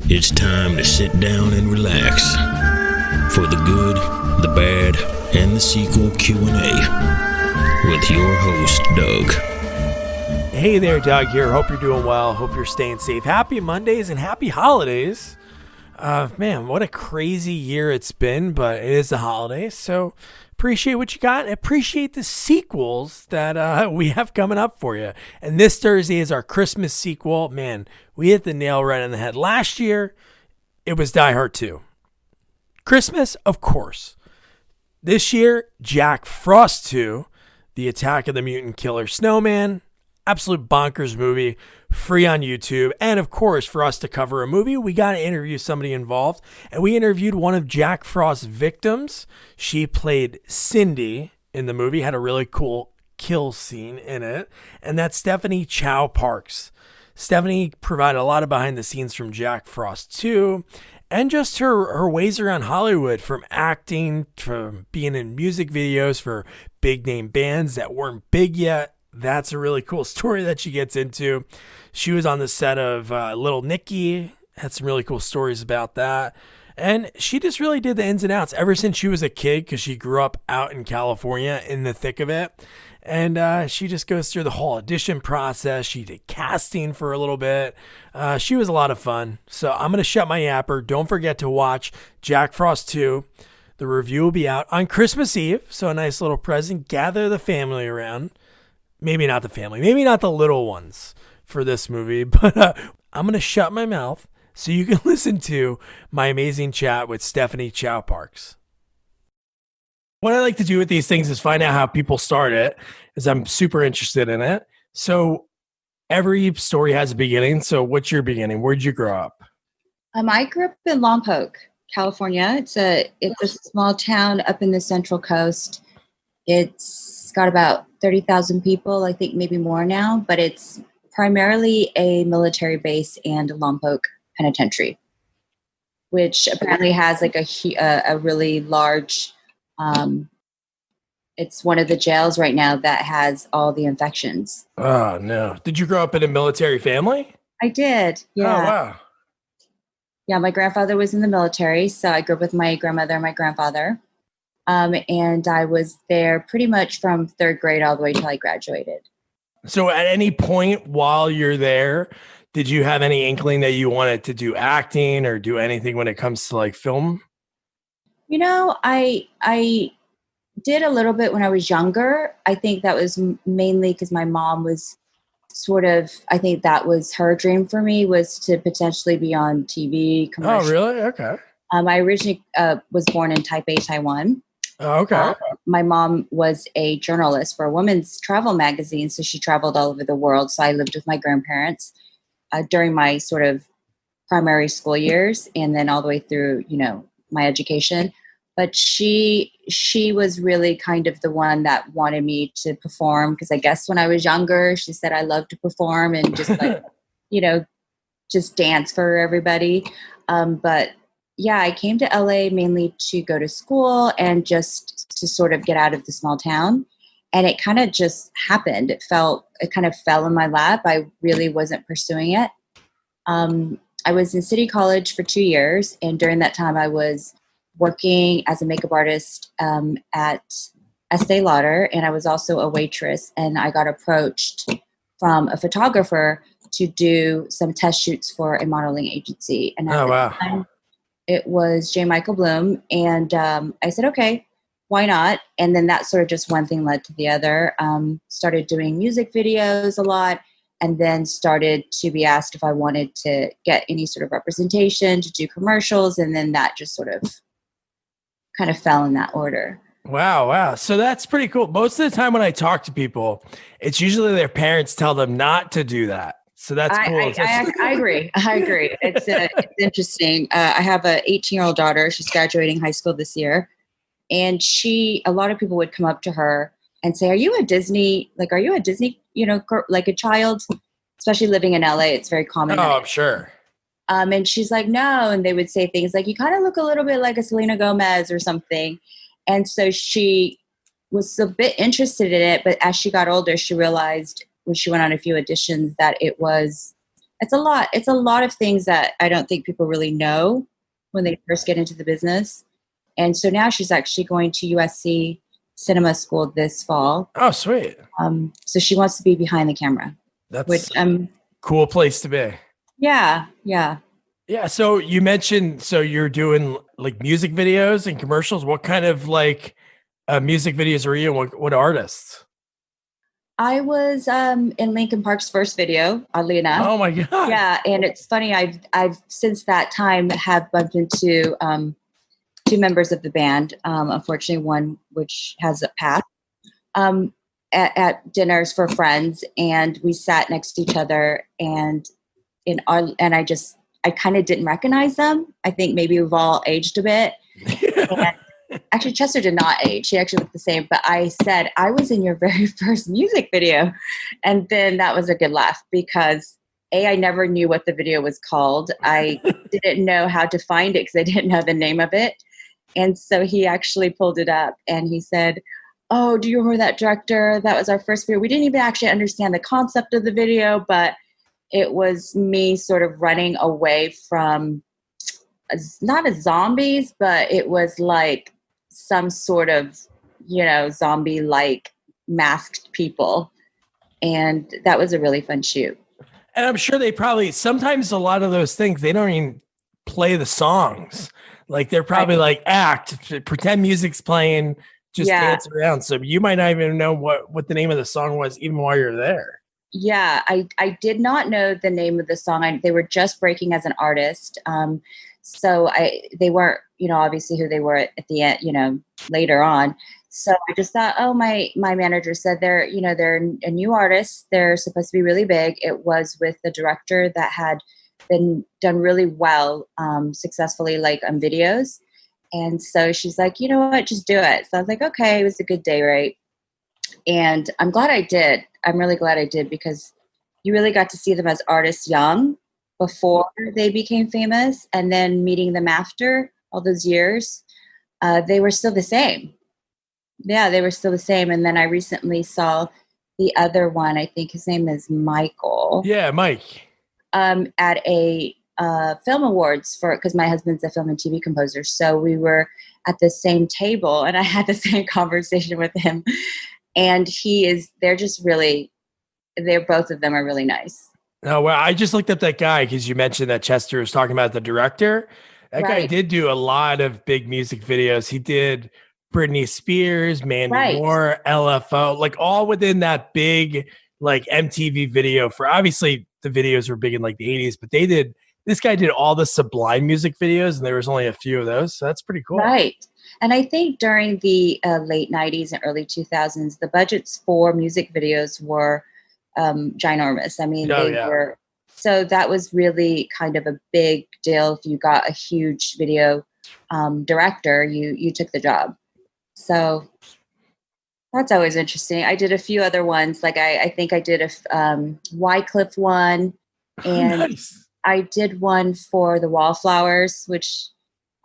It's time to sit down and relax for the good, the bad, and the sequel Q&A with your host, Doug. Hey there, Doug here. Hope you're doing well. Hope you're staying safe. Happy Mondays and happy holidays. Man, what a crazy year it's been, but it is the holidays, so appreciate what you got. Appreciate the sequels that we have coming up for you. And this Thursday is our Christmas sequel. Man, we hit the nail right on the head. Last year, it was Die Hard 2. Christmas, of course. This year, Jack Frost 2, The Attack of the Mutant Killer Snowman. Absolute bonkers movie, free on YouTube. And of course, for us to cover a movie, we got to interview somebody involved. And we interviewed one of Jack Frost's victims. She played Cindy in the movie, had a really cool kill scene in it. And that's Stephanie Chao-Parkes. Stephanie provided a lot of behind the scenes from Jack Frost 2 and just her ways around Hollywood, from acting, from being in music videos for big name bands that weren't big yet. That's a really cool story that she gets into. She was on the set of Little Nicky, had some really cool stories about that. And she just really did the ins and outs ever since she was a kid, because she grew up out in California in the thick of it. And she just goes through the whole audition process. She did casting for a little bit. She was a lot of fun. So I'm going to shut my yapper. Don't forget to watch Jack Frost 2. The review will be out on Christmas Eve. So a nice little present. Gather the family around. Maybe not the family, maybe not the little ones for this movie, but I'm going to shut my mouth so you can listen to my amazing chat with Stephanie Chao-Parkes. What I like to do with these things is find out how people start it, as I'm super interested in it. So every story has a beginning. So what's your beginning? Where'd you grow up? I grew up in Lompoc, California. It's a small town up in the Central Coast. It's got about 30,000 people, I think maybe more now, but it's primarily a military base and Lompoc Penitentiary, which apparently has like a really large, it's one of the jails right now that has all the infections. Oh, no. Did you grow up in a military family? I did, yeah. Oh, wow. Yeah, my grandfather was in the military, so I grew up with my grandmother and my grandfather. And I was there pretty much from third grade all the way till I graduated. So at any point while you're there, did you have any inkling that you wanted to do acting or do anything when it comes to like film? You know, I did a little bit when I was younger. I think that was mainly because my mom was I think that was her dream for me, was to potentially be on TV commercials. Oh, really? Okay. I originally was born in Taipei, Taiwan. Oh, okay. My mom was a journalist for a women's travel magazine, so she traveled all over the world. So I lived with my grandparents during my sort of primary school years, and then all the way through, my education. But she was really kind of the one that wanted me to perform, because I guess when I was younger, she said I love to perform and just like, just dance for everybody. But yeah, I came to LA mainly to go to school and just to sort of get out of the small town. And it kind of just happened. It kind of fell in my lap. I really wasn't pursuing it. I was in City College for 2 years. And during that time, I was working as a makeup artist at Estee Lauder. And I was also a waitress. And I got approached from a photographer to do some test shoots for a modeling agency. And at the time, it was J. Michael Bloom. And I said, okay, why not? And then that sort of just one thing led to the other. Started doing music videos a lot, and then started to be asked if I wanted to get any sort of representation to do commercials. And then that just sort of kind of fell in that order. Wow. So that's pretty cool. Most of the time when I talk to people, it's usually their parents tell them not to do that. So that's cool. I agree. It's interesting. I have a 18-year-old daughter. She's graduating high school this year. And a lot of people would come up to her and say, are you a Disney, like a child, especially living in LA, it's very common. Oh, I'm sure. And she's like, no. And they would say things like, you kind of look a little bit like a Selena Gomez or something. And so she was a bit interested in it. But as she got older, she realized when she went on a few auditions that it was It's a lot. It's a lot of things that I don't think people really know when they first get into the business. And so now she's actually going to USC cinema school this fall. Oh, sweet. So she wants to be behind the camera. That's a cool place to be. Yeah, yeah. Yeah. So you mentioned, so you're doing like music videos and commercials. What kind of like music videos are you? What artists? I was in Linkin Park's first video, oddly enough. Oh my God. Yeah, and it's funny. I've since that time have bumped into two members of the band. Unfortunately, one which has passed. At dinners for friends, and we sat next to each other, and I kind of didn't recognize them. I think maybe we've all aged a bit. And actually, Chester did not age. He actually looked the same. But I said, I was in your very first music video. And then that was a good laugh because I never knew what the video was called. I didn't know how to find it because I didn't know the name of it. And so he actually pulled it up and he said, oh, do you remember that director? That was our first video. We didn't even actually understand the concept of the video, but it was me sort of running away from not as zombies, but it was like some sort of, zombie-like masked people. And that was a really fun shoot. And I'm sure they probably, sometimes a lot of those things, they don't even play the songs. Like they're probably like pretend music's playing, just dance around. So you might not even know what the name of the song was even while you're there. Yeah, I did not know the name of the song. They were just breaking as an artist. So they weren't, obviously who they were at the end, later on. So I just thought, oh, my manager said they're a new artist. They're supposed to be really big. It was with the director that had been done really well, successfully, like on videos. And so she's like, you know what, just do it. So I was like, okay, it was a good day rate. And I'm glad I did. I'm really glad I did because you really got to see them as artists young before they became famous, and then meeting them after all those years, they were still the same. Yeah, they were still the same. And then I recently saw the other one. I think his name is Michael. Yeah, Mike. At a film awards because my husband's a film and TV composer. So we were at the same table and I had the same conversation with him. And both of them are really nice. Oh, well, I just looked up that guy because you mentioned that Chester was talking about the director. That guy did do a lot of big music videos. He did Britney Spears, Mandy Moore, LFO, like all within that big like MTV video for, obviously the videos were big in like the 80s, but this guy did all the Sublime music videos and there was only a few of those. So that's pretty cool. Right. And I think during the late 90s and early 2000s, the budgets for music videos were ginormous. I mean, were, so that was really kind of a big deal. If you got a huge video director, you took the job. So that's always interesting. I did a few other ones. Like I think I did a Wycliffe one, and I did one for the Wallflowers, which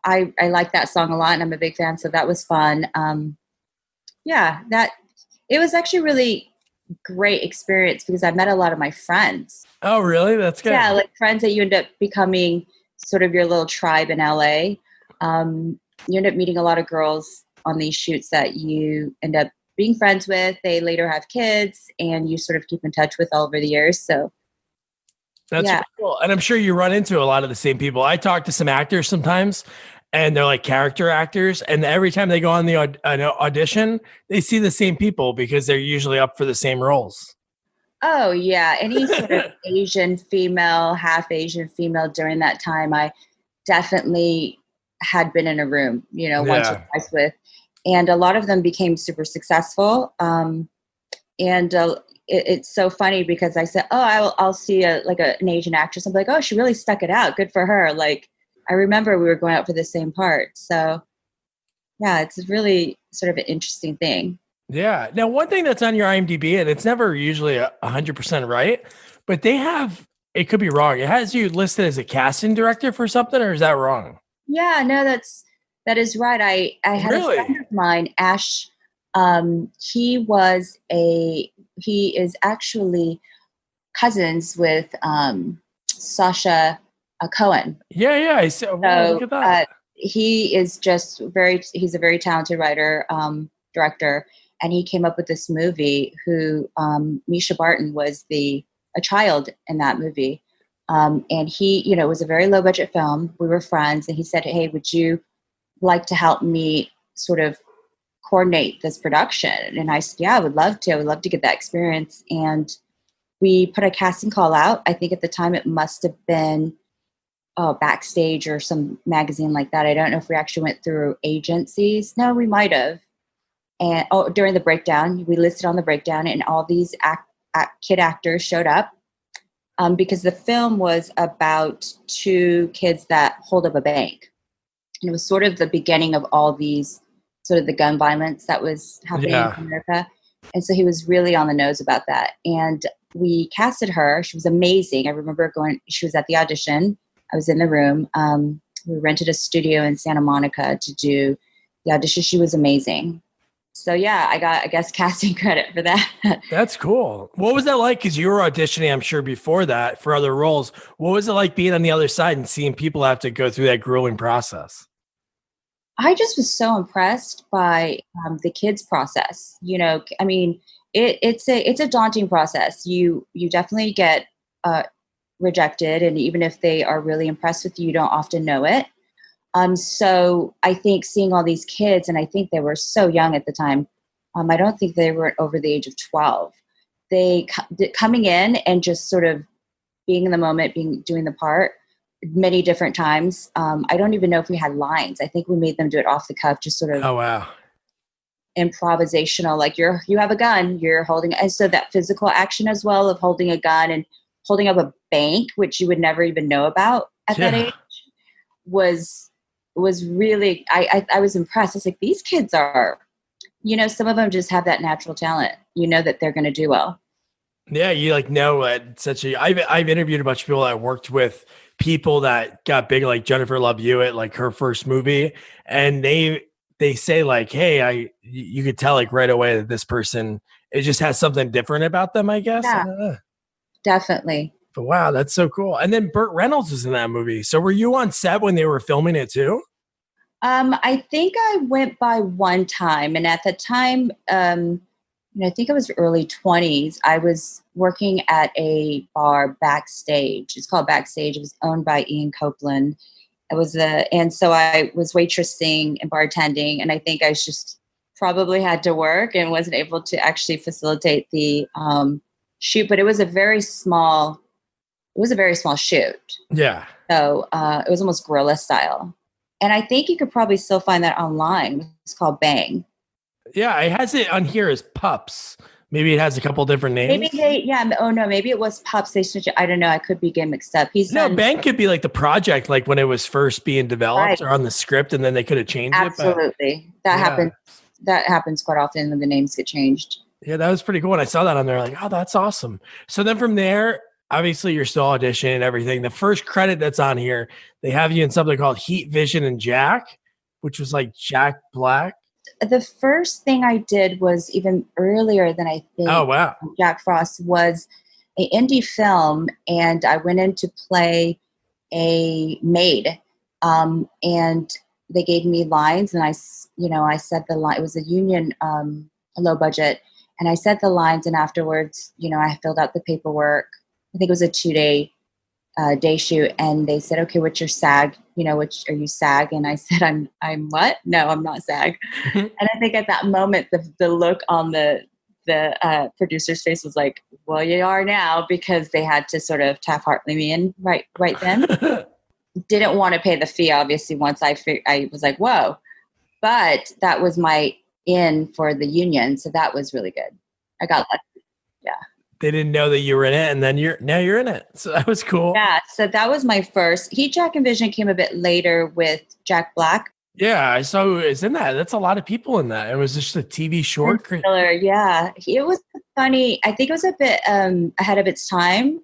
I like that song a lot, and I'm a big fan. So that was fun. It was actually really great experience because I met a lot of my friends. Oh, really? That's good. Yeah, like friends that you end up becoming sort of your little tribe in LA. You end up meeting a lot of girls on these shoots that you end up being friends with. They later have kids and you sort of keep in touch with all over the years. So that's really cool. And I'm sure you run into a lot of the same people. I talk to some actors sometimes and they're like character actors. And every time they go on the audition, they see the same people because they're usually up for the same roles. Oh, yeah. Any sort of Asian female, half Asian female during that time, I definitely had been in a room, once or twice with. And a lot of them became super successful. It's so funny because I said, oh, I'll see an Asian actress. I'm like, oh, she really stuck it out. Good for her. Like, I remember we were going out for the same part. So, yeah, it's really sort of an interesting thing. Yeah. Now, one thing that's on your IMDb, and it's never usually 100% right, but they have, it could be wrong. It has you listed as a casting director for something, or is that wrong? Yeah, no, that is right. I had a friend of mine, Ash. He is actually cousins with Sasha Cohen. Yeah. I said, wow, look at that. He is just he's a very talented writer, director, and he came up with this movie who Misha Barton was a child in that movie. And he, it was a very low budget film. We were friends, and he said, "Hey, would you like to help me sort of coordinate this production?" And I said, "Yeah, I would love to. I would love to get that experience." And we put a casting call out. I think at the time it must have been Backstage or some magazine like that. I don't know if we actually went through agencies. No, we might have. And during the breakdown, we listed on the breakdown, and all these kid actors showed up. Because the film was about two kids that hold up a bank. And it was sort of the beginning of all these sort of the gun violence that was happening in America. And so he was really on the nose about that. And we casted her. She was amazing. I remember she was at the audition. I was in the room. We rented a studio in Santa Monica to do the audition. She was amazing. So yeah, I got, I guess, casting credit for that. That's cool. What was that like? Because you were auditioning, I'm sure, before that for other roles. What was it like being on the other side and seeing people have to go through that grueling process? I just was so impressed by the kids' process. I mean, it's a daunting process. You definitely get rejected, and even if they are really impressed with you, you don't often know it. So I think seeing all these kids, and I think they were so young at the time. I don't think they were over the age of 12. They coming in and just sort of being in the moment, doing the part many different times. I don't even know if we had lines. I think we made them do it off the cuff, just sort of improvisational. Like you have a gun, you're holding, and so that physical action as well of holding a gun and holding up a bank, which you would never even know about at that age, was really, I was impressed. I was like, these kids are, some of them just have that natural talent, that they're going to do well. Yeah. You know, I've interviewed a bunch of people that worked with people that got big, like Jennifer Love Hewitt, like her first movie. And they say like, hey, you could tell like right away that this person, it just has something different about them, I guess. Yeah, definitely. But wow, that's so cool. And then Burt Reynolds was in that movie. So were you on set when they were filming it too? I think I went by one time, and at the time, I think it was early 20s. I was working at a bar, Backstage. It's called Backstage. It was owned by Ian Copeland. And so I was waitressing and bartending, and I think I just probably had to work and wasn't able to actually facilitate the shoot. But it was a very small shoot. Yeah. So it was almost guerrilla style. And I think you could probably still find that online. It's called Bang. Yeah, it has it on here as Pups. Maybe it has a couple different names. Maybe it was Pups. They switched it. I don't know. I could be getting mixed up. Bang could be like the project, like when it was first being developed, right, or on the script, and then they could have changed it. Absolutely. Happens. That happens quite often when the names get changed. Yeah, that was pretty cool. And I saw that on there, like, oh, that's awesome. So then from there, obviously you're still auditioning and everything. The first credit that's on here, they have you in something called Heat, Vision, and Jack, which was like Jack Black. The first thing I did was even earlier than I think. Oh, wow. Jack Frost was an indie film, and I went in to play a maid. And they gave me lines, and I said the line. It was a union, low budget, and I said the lines, and afterwards, I filled out the paperwork. I think it was a 2-day day shoot, and they said, okay, what's your SAG? Which are you SAG? And I said, I'm what? No, I'm not SAG. And I think at that moment, the look on the producer's face was like, well, you are now, because they had to sort of Taft-Hartley me in right then. Didn't want to pay the fee, obviously, once I was like, whoa. But that was my in for the union, so that was really good. I got lucky. Yeah. They didn't know that you were in it, and then now you're in it. So that was cool. Yeah, so that was my first. Heat, Jack, and Vision came a bit later with Jack Black. Yeah, I saw who was in that. That's a lot of people in that. It was just a TV short. Yeah, it was funny. I think it was a bit ahead of its time.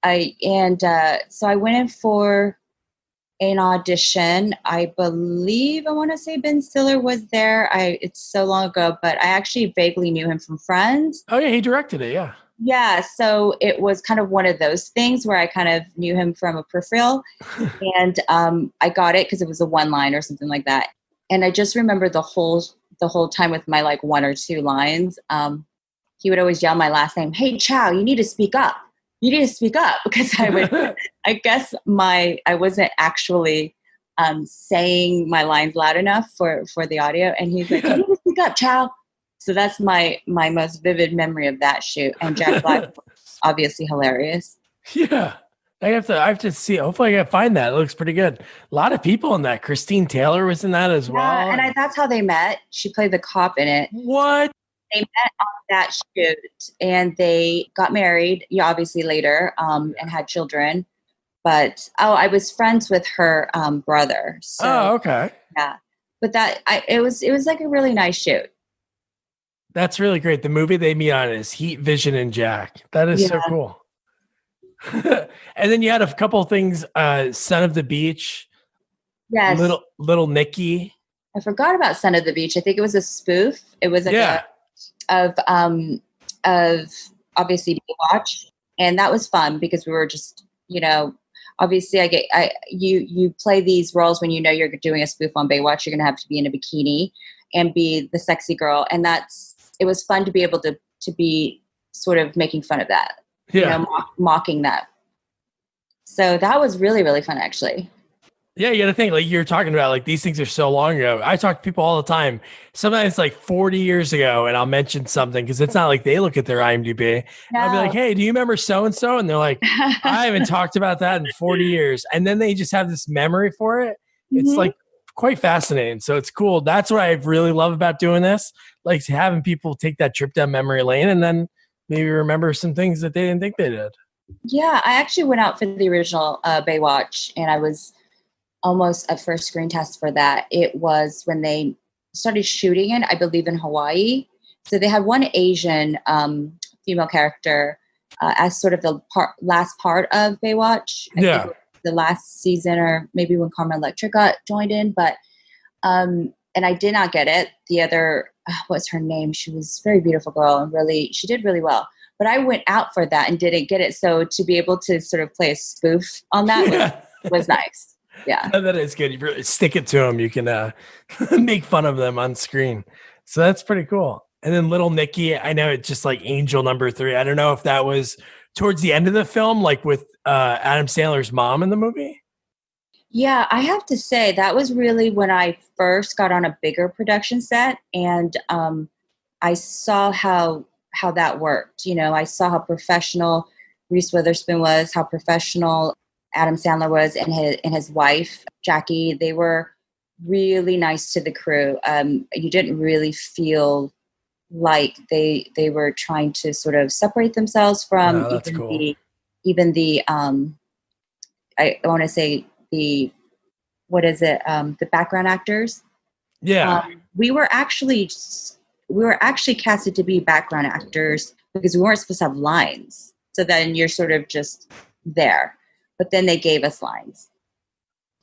So I went in for an audition. I believe, I want to say Ben Stiller was there. It's so long ago, but I actually vaguely knew him from Friends. Oh yeah, he directed it. Yeah. Yeah, so it was kind of one of those things where I kind of knew him from a peripheral, and I got it because it was a one line or something like that. And I just remember the whole time with my like one or two lines. He would always yell my last name, "Hey Chow, you need to speak up. You need to speak up," because I guess I wasn't actually saying my lines loud enough for the audio, and he's like, "You need to speak up, Chow." So that's my most vivid memory of that shoot. And Jack Black, obviously hilarious. Yeah. I have to see. Hopefully I can find that. It looks pretty good. A lot of people in that. Christine Taylor was in that as well. And that's how they met. She played the cop in it. What? They met on that shoot and they got married, obviously later, and had children. But I was friends with her brother. So, okay. Yeah. But it was like a really nice shoot. That's really great. The movie they meet on is Heat, Vision, and Jack. That is so cool. And then you had a couple of things, Son of the Beach. Yes. Little Nicky. I forgot about Son of the Beach. I think it was a spoof. It was like of obviously Baywatch. And that was fun because we were just, obviously you play these roles when you know you're doing a spoof on Baywatch, you're going to have to be in a bikini and be the sexy girl. And it was fun to be able to be sort of making fun of that, mocking that. So that was really, really fun, actually. Yeah, you got to think, like you're talking about, like these things are so long ago. I talk to people all the time, sometimes like 40 years ago, and I'll mention something because it's not like they look at their IMDb. No. I'll be like, "Hey, do you remember so-and-so?" And they're like, "I haven't talked about that in 40 years." And then they just have this memory for it. Mm-hmm. It's like quite fascinating. So it's cool. That's what I really love about doing this, like having people take that trip down memory lane and then maybe remember some things that they didn't think they did. Yeah, I actually went out for the original Baywatch, and I was almost a first screen test for that. It was when they started shooting it, I believe in Hawaii. So they had one Asian female character as sort of the last part of Baywatch. I think the last season, or maybe when Carmen Electra got joined in, but and I did not get it. The other, what's her name? She was a very beautiful girl and she did really well. But I went out for that and didn't get it. So to be able to sort of play a spoof on that was nice. Yeah. That is good. You really stick it to them. You can make fun of them on screen. So that's pretty cool. And then Little Nicky, I know it's just like Angel number 3. I don't know if that was towards the end of the film, like with Adam Sandler's mom in the movie. Yeah, I have to say that was really when I first got on a bigger production set, and I saw how that worked. I saw how professional Reese Witherspoon was, how professional Adam Sandler was, and his wife Jackie. They were really nice to the crew. You didn't really feel like they were trying to sort of separate themselves from the I want to say the background actors. Yeah, we were actually casted to be background actors because we weren't supposed to have lines. So then you're sort of just there. But then they gave us lines.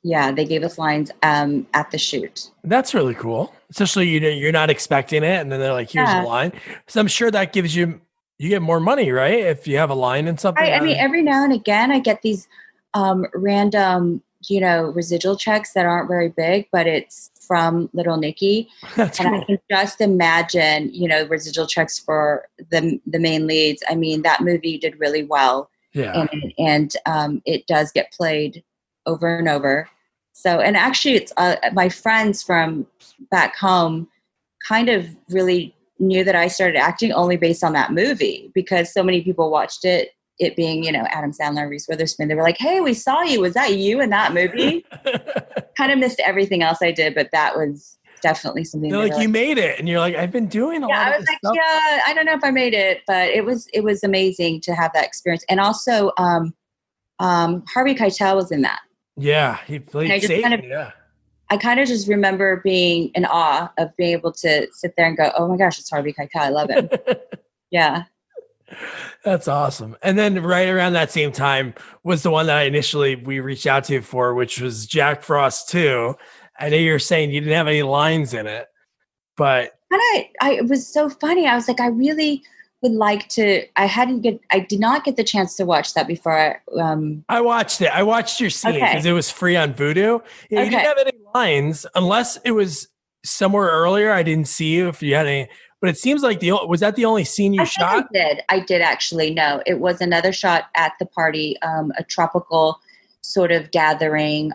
Yeah, they gave us lines at the shoot. That's really cool. Especially you're not expecting it, and then they're like, "Here's a line." So I'm sure that gives you get more money, right? If you have a line in something. I mean, every now and again, I get these random, residual checks that aren't very big, but it's from Little Nicky. That's and cool. I can just imagine, residual checks for the main leads. I mean, that movie did really well. Yeah. And it does get played over and over. So, and actually it's my friends from back home kind of really knew that I started acting only based on that movie because so many people watched it being, Adam Sandler, Reese Witherspoon. They were like, "Hey, we saw you. Was that you in that movie?" Kind of missed everything else I did, but that was definitely something. They're like, "You made it," and you're like, "I've been doing a lot." I was like, stuff. "Yeah, I don't know if I made it, but it was amazing to have that experience." And also, Harvey Keitel was in that. Yeah, he played Satan. I kind of just remember being in awe of being able to sit there and go, "Oh my gosh, it's Harvey Keitel. I love him." Yeah. That's awesome. And then right around that same time was the one that we reached out to you for, which was Jack Frost 2. I know you're saying you didn't have any lines in it, but it was so funny. I was like, I really would like to. I did not get the chance to watch that before. I watched it. I watched your scene because Okay. it was free on Vudu. Yeah, you didn't have any lines unless it was somewhere earlier. I didn't see you if you had any, but it seems like was that the only scene you shot? I did actually. No, it was another shot at the party, a tropical sort of gathering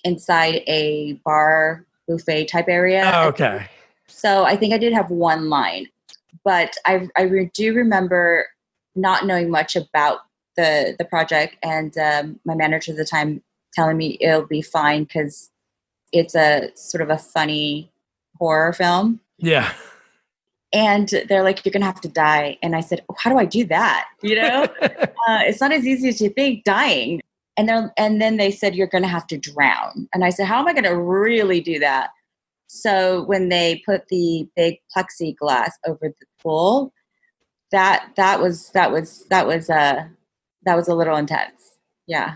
inside a bar buffet type area. Oh, okay. So I think I did have one line, but I do remember not knowing much about the project, and my manager at the time telling me it'll be fine because it's a sort of a funny horror film. Yeah. And they're like, you're going to have to die. And I said, how do I do that? It's not as easy as you think, dying. And then they said, you're going to have to drown. And I said, how am I going to really do that? So when they put the big plexiglass over the pool, that was a little intense. Yeah.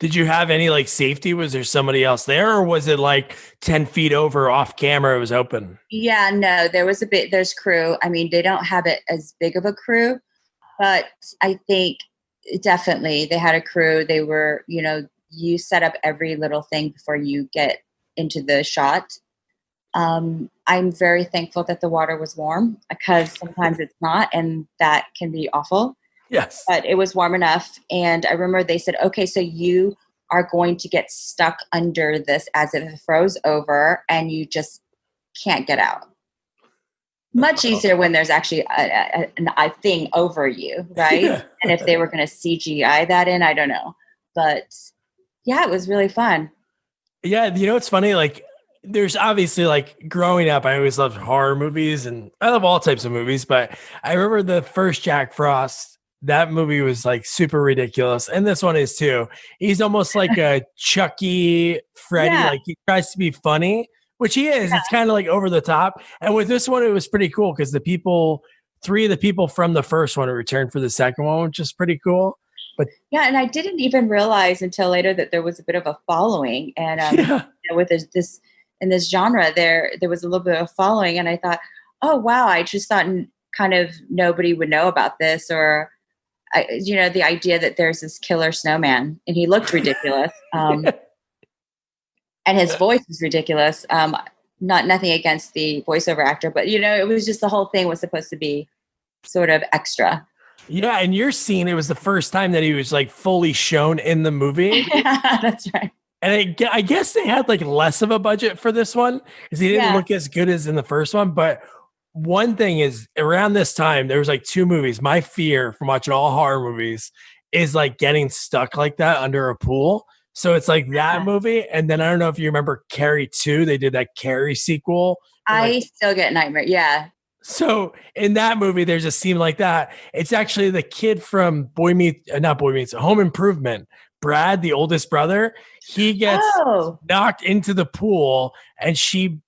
Did you have any like safety? Was there somebody else there, or was it like 10 feet over off camera? It was open. Yeah, no, there's crew. I mean, they don't have it as big of a crew, but I think definitely they had a crew. They were, you set up every little thing before you get into the shot. I'm very thankful that the water was warm because sometimes it's not, and that can be awful. Yes. But it was warm enough. And I remember they said, okay, so you are going to get stuck under this as if it froze over and you just can't get out. Much easier when there's actually a thing over you, right? Yeah. And if they were going to CGI that in, I don't know. But yeah, it was really fun. Yeah, it's funny, like there's obviously like growing up, I always loved horror movies and I love all types of movies, but I remember the first Jack Frost. That movie was like super ridiculous. And this one is too. He's almost like a Chucky Freddy. Yeah. Like he tries to be funny, which he is. Yeah. It's kind of like over the top. And with this one, it was pretty cool because three of the people from the first one returned for the second one, which is pretty cool. But yeah, and I didn't even realize until later that there was a bit of a following. And with this in this genre, there was a little bit of following. And I thought, oh, wow, I just thought kind of nobody would know about this, or the idea that there's this killer snowman and he looked ridiculous. And his voice was ridiculous. Nothing against the voiceover actor, but it was just the whole thing was supposed to be sort of extra. Yeah. And your scene, it was the first time that he was like fully shown in the movie. Yeah, that's right. And I guess they had like less of a budget for this one because he didn't look as good as in the first one, but one thing is around this time, there was like two movies. My fear from watching all horror movies is like getting stuck like that under a pool. So it's like that movie. And then I don't know if you remember Carrie 2. They did that Carrie sequel. I still get nightmare. Yeah. So in that movie, there's a scene like that. It's actually the kid from Home Improvement. Brad, the oldest brother, he gets knocked into the pool and she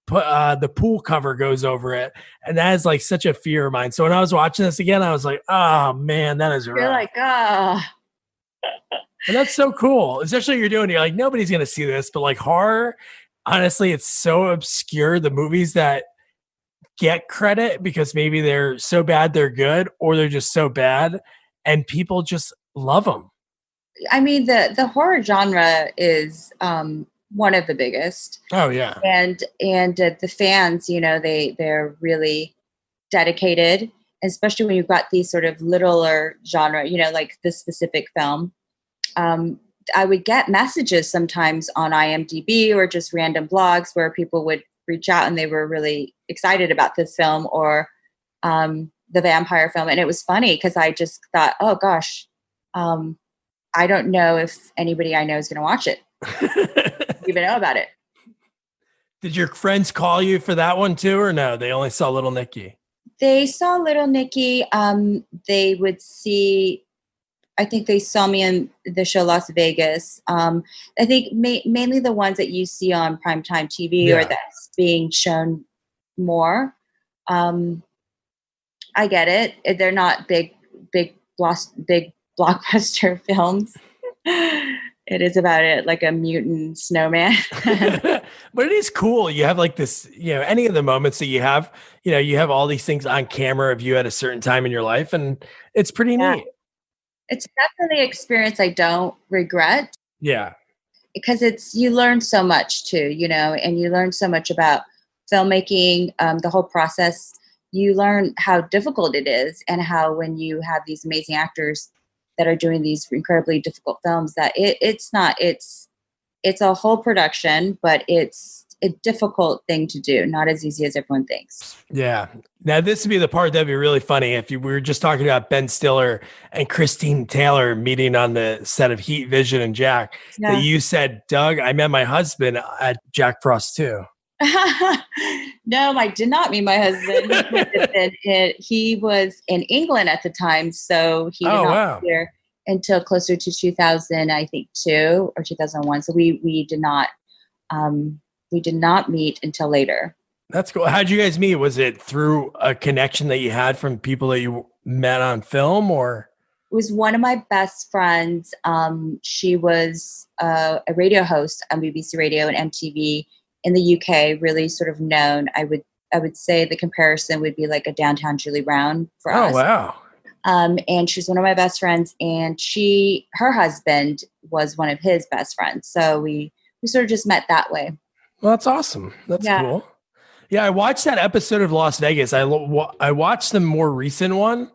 put the pool cover goes over it, and that is like such a fear of mine. So when I was watching this again, I was like, oh man, that is rough. You're like, and that's so cool, especially you're like, nobody's gonna see this, but like horror, honestly, it's so obscure. The movies that get credit because maybe they're so bad they're good, or they're just so bad and people just love them. I mean, the horror genre is one of the biggest. Oh yeah. And the fans, they're really dedicated, especially when you've got these sort of littler genre, like this specific film. I would get messages sometimes on IMDb or just random blogs where people would reach out and they were really excited about this film or the vampire film. And it was funny because I just thought, oh gosh, I don't know if anybody I know is going to watch it. Even know about it. Did your friends call you for that one too, or no? They only saw Little Nicky. They saw Little Nicky. They would see. I think they saw me in the show Las Vegas. I think mainly the ones that you see on primetime TV or that's being shown more. I get it. They're not big blockbuster films. It is about it, like a mutant snowman. But it is cool. You have like this, any of the moments that you have, you have all these things on camera of you at a certain time in your life, and it's pretty Yeah. neat. It's definitely an experience I don't regret Yeah. because you learn so much too, and you learn so much about filmmaking, the whole process. You learn how difficult it is and how when you have these amazing actors that are doing these incredibly difficult films that it's a whole production, but it's a difficult thing to do, not as easy as everyone thinks. Yeah. Now this would be the part that'd be really funny if we were just talking about Ben Stiller and Christine Taylor meeting on the set of Heat, Vision, and Jack. Yeah. That you said, Doug, I met my husband at Jack Frost 2. No, I did not meet my husband. He was in England at the time, so he did not be here until closer to 2000, I think 2 or 2001. So we did not meet until later. That's cool. How'd you guys meet? Was it through a connection that you had from people that you met on film, or? It was one of my best friends. She was a radio host on BBC Radio and MTV in the UK, really sort of known. I would say the comparison would be like a Downtown Julie Brown for us. Oh, wow. And she's one of my best friends, and her husband was one of his best friends. So we sort of just met that way. Well, that's awesome. That's cool. Yeah, I watched that episode of Las Vegas. I watched the more recent one,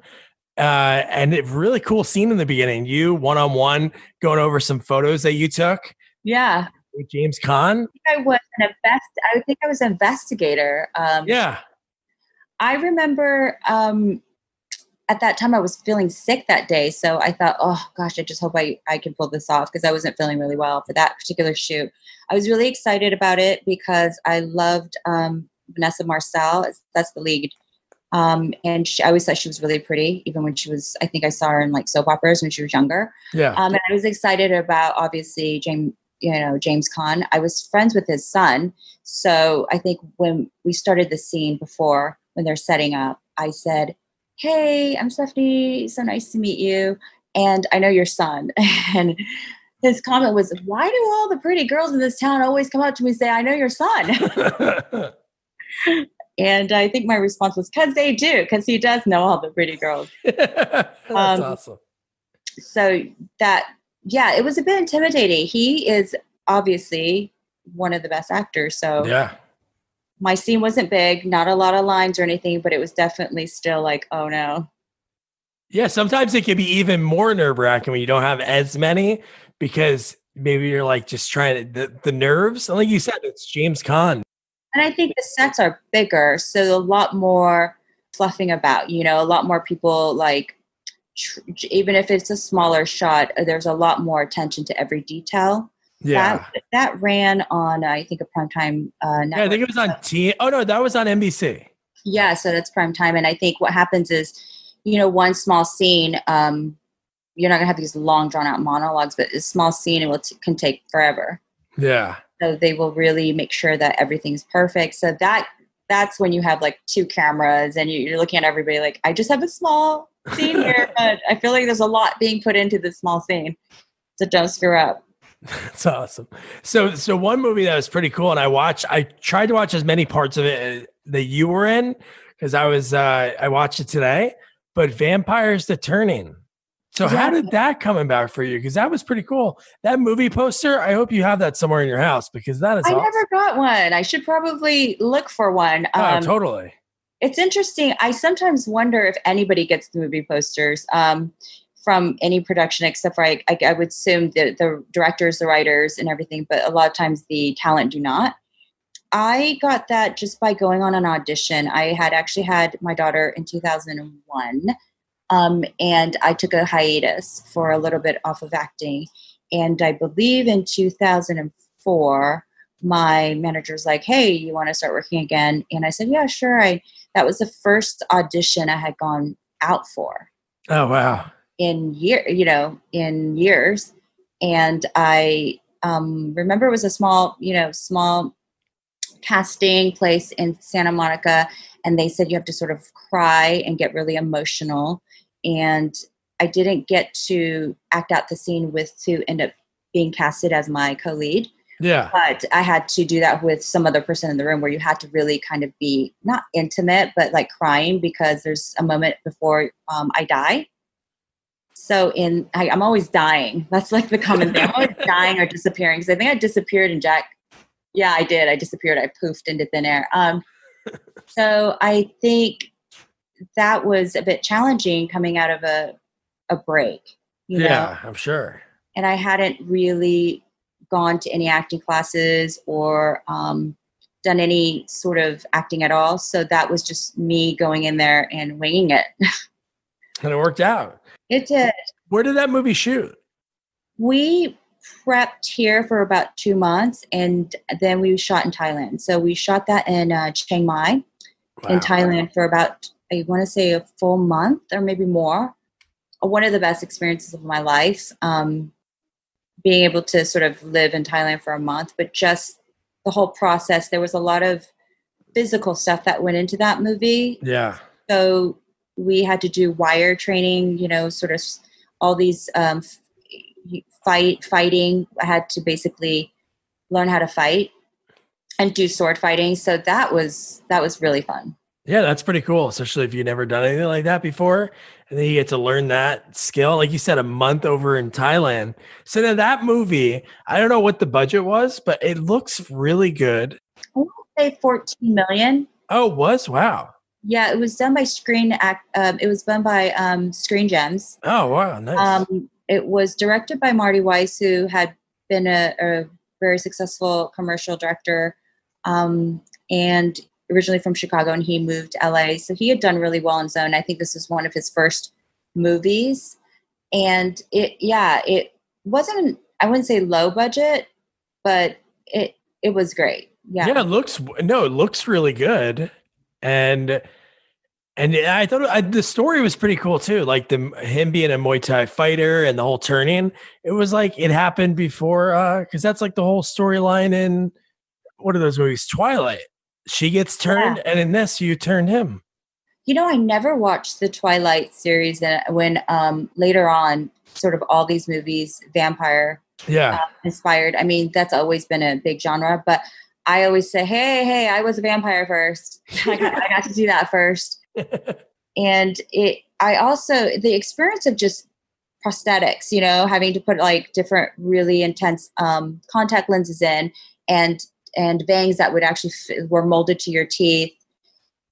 and a really cool scene in the beginning. You one-on-one going over some photos that you took. Yeah. With James Caan. I think I was an investigator. Yeah. I remember at that time I was feeling sick that day. So I thought, oh gosh, I just hope I can pull this off because I wasn't feeling really well for that particular shoot. I was really excited about it because I loved Vanessa Marcel. That's the lead. And I always thought she was really pretty, even when she was, I think I saw her in like soap operas when she was younger. Yeah. And I was excited about obviously James Caan. I was friends with his son. So I think when we started the scene before, when they're setting up, I said, hey, I'm Stephanie. So nice to meet you. And I know your son. And his comment was, why do all the pretty girls in this town always come up to me and say, I know your son? And I think my response was, because they do, because he does know all the pretty girls. That's awesome. So it was a bit intimidating. He is obviously one of the best actors. So yeah, my scene wasn't big, not a lot of lines or anything, but it was definitely still like, oh no. Yeah, sometimes it can be even more nerve-wracking when you don't have as many because maybe you're like just trying to, the nerves. And like you said, it's James Caan. And I think the sets are bigger, so a lot more fluffing about, a lot more people like, even if it's a smaller shot, there's a lot more attention to every detail. Yeah. That ran on, I think, a primetime network. Yeah, I think it was on T. Oh, no, that was on NBC. Yeah, so that's primetime. And I think what happens is, one small scene, you're not going to have these long, drawn-out monologues, but a small scene can take forever. Yeah. So they will really make sure that everything's perfect. So that's when you have like 2 cameras and you're looking at everybody like, I just have a small scene here, but I feel like there's a lot being put into this small scene. So don't screw up. That's awesome. So one movie that was pretty cool, and I tried to watch as many parts of it that you were in because I watched it today. But Vampires: The Turning. So how did that come about for you? Because that was pretty cool. That movie poster, I hope you have that somewhere in your house because that is awesome. I never got one. I should probably look for one. Oh, totally. It's interesting. I sometimes wonder if anybody gets the movie posters from any production, except for I would assume the directors, the writers, and everything. But a lot of times the talent do not. I got that just by going on an audition. I had actually had my daughter in 2001. And I took a hiatus for a little bit off of acting. And I believe in 2004, my manager's like, hey, you want to start working again? And I said, yeah, sure. That was the first audition I had gone out for. Oh, wow. In years. And I remember it was a small casting place in Santa Monica. And they said you have to sort of cry and get really emotional. And I didn't get to act out the scene to end up being casted as my co-lead. Yeah. But I had to do that with some other person in the room where you had to really kind of be not intimate, but like crying because there's a moment before I die. So I'm always dying. That's like the common thing. I'm always dying or disappearing because I think I disappeared in Jack. Yeah, I did. I disappeared. I poofed into thin air. So I think that was a bit challenging coming out of a break, you know? Yeah, I'm sure. And I hadn't really gone to any acting classes or done any sort of acting at all. So that was just me going in there and winging it. And it worked out. It did. Where did that movie shoot? We prepped here for about 2 months, and then we shot in Thailand. So we shot that in Chiang Mai in Thailand for about, I want to say, a full month or maybe more. One of the best experiences of my life, being able to sort of live in Thailand for a month, but just the whole process. There was a lot of physical stuff that went into that movie. Yeah. So we had to do wire training, sort of all these fighting. I had to basically learn how to fight and do sword fighting. So that was really fun. Yeah, that's pretty cool, especially if you've never done anything like that before. And then you get to learn that skill. Like you said, a month over in Thailand. So now that movie, I don't know what the budget was, but it looks really good. I want to say 14 million. Oh, it was? Wow. Yeah, it was done by Screen Gems. Oh, wow. Nice. It was directed by Marty Weiss, who had been a very successful commercial director, and originally from Chicago, and he moved to LA. So he had done really well on his own. I think this was one of his first movies. And it wasn't, I wouldn't say low budget, but it was great. Yeah. Yeah, it looks really good. And I thought the story was pretty cool too. Like him being a Muay Thai fighter and the whole turning, it was like it happened before, because that's like the whole storyline in what are those movies? Twilight. She gets turned, and in this, you turn him. I never watched the Twilight series when later on, sort of all these movies, vampire inspired. I mean, that's always been a big genre, but I always say, hey, I was a vampire first. I got to do that first. And I also, the experience of just prosthetics, having to put like different really intense contact lenses in and bangs that would actually were molded to your teeth,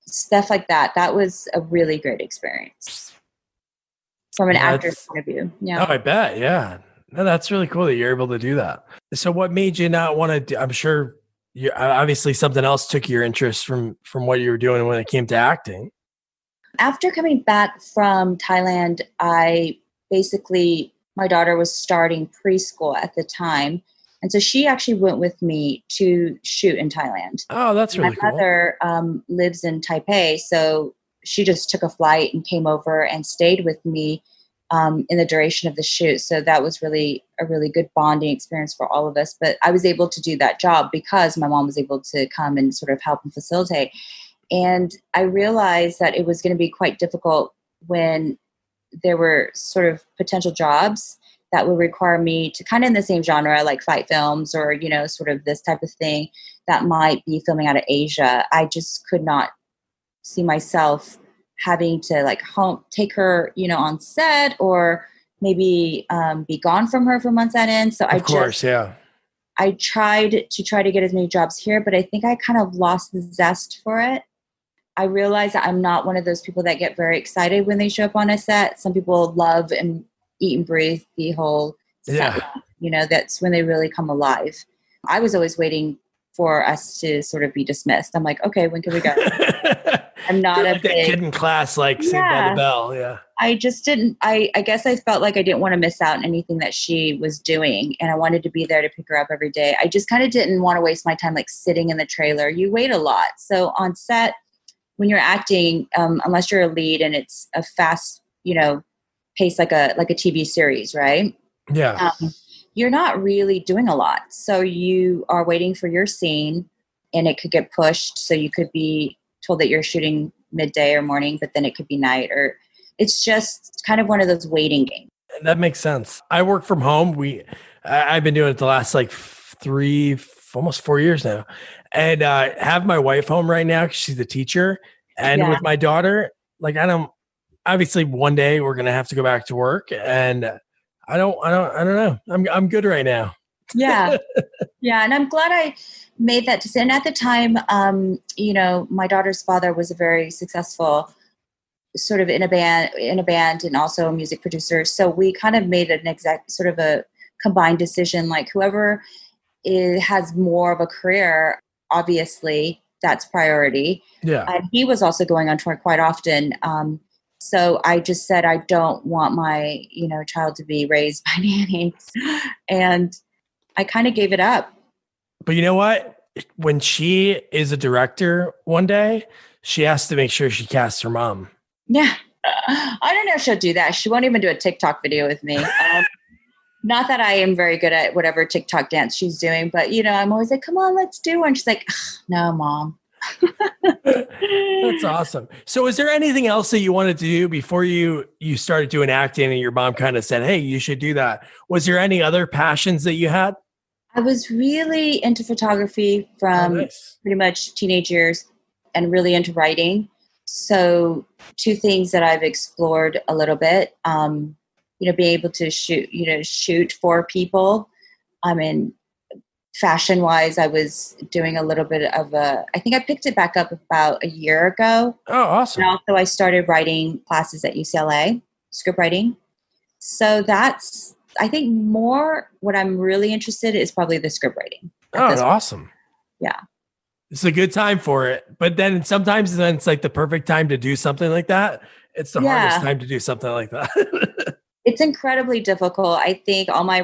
stuff like that. That was a really great experience from an actor's point of view. Yeah. Oh, I bet. Yeah. No, that's really cool that you're able to do that. So what made you not want to do, I'm sure you obviously something else took your interest from what you were doing when it came to acting. After coming back from Thailand, my daughter was starting preschool at the time. And so she actually went with me to shoot in Thailand. Oh, that's really cool. My mother lives in Taipei, so she just took a flight and came over and stayed with me in the duration of the shoot. So that was really a really good bonding experience for all of us. But I was able to do that job because my mom was able to come and sort of help and facilitate. And I realized that it was going to be quite difficult when there were sort of potential jobs that would require me to kind of in the same genre, like fight films or, sort of this type of thing that might be filming out of Asia. I just could not see myself having to take her, on set or maybe be gone from her for months at end. So I tried to get as many jobs here, but I think I kind of lost the zest for it. I realized that I'm not one of those people that get very excited when they show up on a set. Some people love and eat and breathe the whole set life. That's when they really come alive. I was always waiting for us to sort of be dismissed. I'm like, okay, when can we go? I'm not like that kid in class, Saved by the Bell. Yeah. I just didn't, I guess I felt like I didn't want to miss out on anything that she was doing. And I wanted to be there to pick her up every day. I just kind of didn't want to waste my time sitting in the trailer. You wait a lot. So on set, when you're acting, unless you're a lead and it's a fast, pace like a TV series, right? Yeah. You're not really doing a lot. So you are waiting for your scene and it could get pushed. So you could be told that you're shooting midday or morning, but then it could be night, or it's just kind of one of those waiting games. That makes sense. I work from home. I've been doing it the last like almost 4 years now. And have my wife home right now because she's the teacher. And with my daughter, like obviously one day we're gonna have to go back to work. And I don't know. I'm good right now. Yeah. Yeah. And I'm glad I made that decision. At the time, my daughter's father was a very successful sort of in a band and also a music producer. So we kind of made an exact sort of a combined decision, like whoever has more of a career, obviously that's priority. Yeah. And he was also going on tour quite often. So I just said, I don't want my, child to be raised by nannies. And I kind of gave it up. But you know what? When she is a director one day, she has to make sure she casts her mom. Yeah. I don't know if she'll do that. She won't even do a TikTok video with me. Not that I am very good at whatever TikTok dance she's doing, but I'm always like, come on, let's do one. She's like, no, Mom. That's awesome. So is there anything else that you wanted to do before you started doing acting and your mom kind of said, hey, you should do that? Was there any other passions that you had? I was really into photography from pretty much teenage years and really into writing. So two things that I've explored a little bit, being able to shoot for people. I mean, fashion wise, I was doing a little bit of I think I picked it back up about a year ago. Oh, awesome. And also I started writing classes at UCLA, script writing. So that's, I think more what I'm really interested in is probably the script writing. Oh, awesome. Yeah. It's a good time for it. But then sometimes it's like the perfect time to do something like that. It's the hardest time to do something like that. It's incredibly difficult. I think all my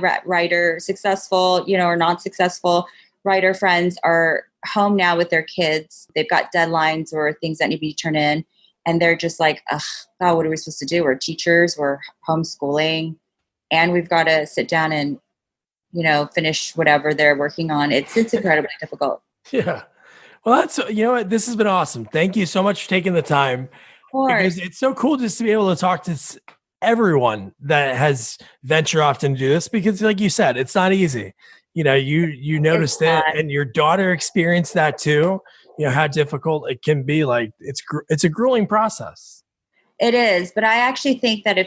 successful, or non-successful writer friends are home now with their kids. They've got deadlines or things that need to be turned in. And they're just like, ugh, God, what are we supposed to do? We're teachers, we're homeschooling, and we've got to sit down and, finish whatever they're working on. It's incredibly difficult. Yeah. Well, that's, what, this has been awesome. Thank you so much for taking the time. Of course. Because it's so cool just to be able to talk to everyone that has ventured off to do this, because like you said, it's not easy. You noticed it, and your daughter experienced that too. How difficult it can be. Like it's a grueling process. It is, but I actually think that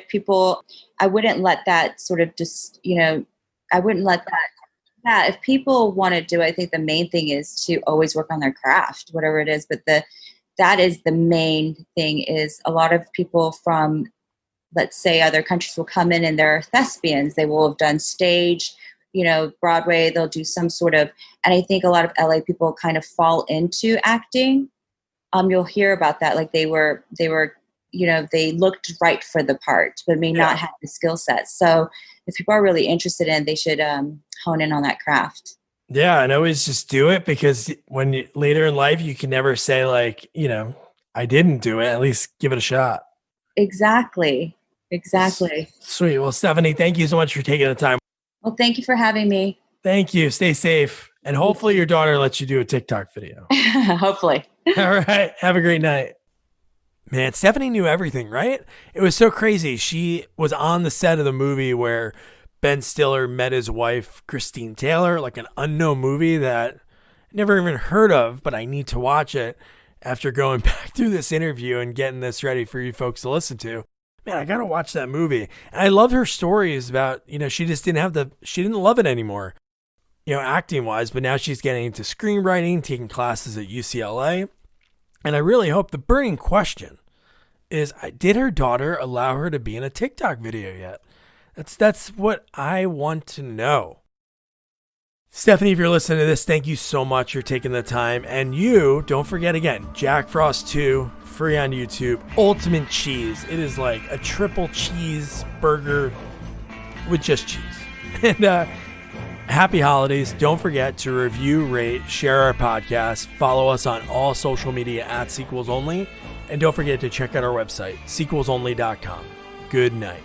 I wouldn't let that sort of just, I wouldn't let that. Yeah, if people want to do it, I think the main thing is to always work on their craft, whatever it is. But that is the main thing. Is a lot of people from, let's say, other countries will come in and they're thespians. They will have done stage, Broadway. They'll do some sort of, and I think a lot of LA people kind of fall into acting. You'll hear about that. Like they were, they looked right for the part, but may not have the skill set. So if people are really interested in, they should hone in on that craft. Yeah. And always just do it, because later in life, you can never say like, I didn't do it. At least give it a shot. Exactly. Sweet. Well, Stephanie, thank you so much for taking the time. Well, thank you for having me. Thank you. Stay safe. And hopefully your daughter lets you do a TikTok video. Hopefully. All right. Have a great night. Man, Stephanie knew everything, right? It was so crazy. She was on the set of the movie where Ben Stiller met his wife, Christine Taylor, like an unknown movie that I never even heard of, but I need to watch it after going back through this interview and getting this ready for you folks to listen to. Man, I got to watch that movie. And I love her stories about, she just she didn't love it anymore, acting wise, but now she's getting into screenwriting, taking classes at UCLA. And I really hope the burning question is, did her daughter allow her to be in a TikTok video yet? That's what I want to know. Stephanie, if you're listening to this, thank you so much for taking the time. And you, don't forget again, Jack Frost 2, free on YouTube, ultimate cheese. It is like a triple cheese burger with just cheese. And happy holidays. Don't forget to review, rate, share our podcast. Follow us on all social media at Sequels Only. And don't forget to check out our website, sequelsonly.com. Good night.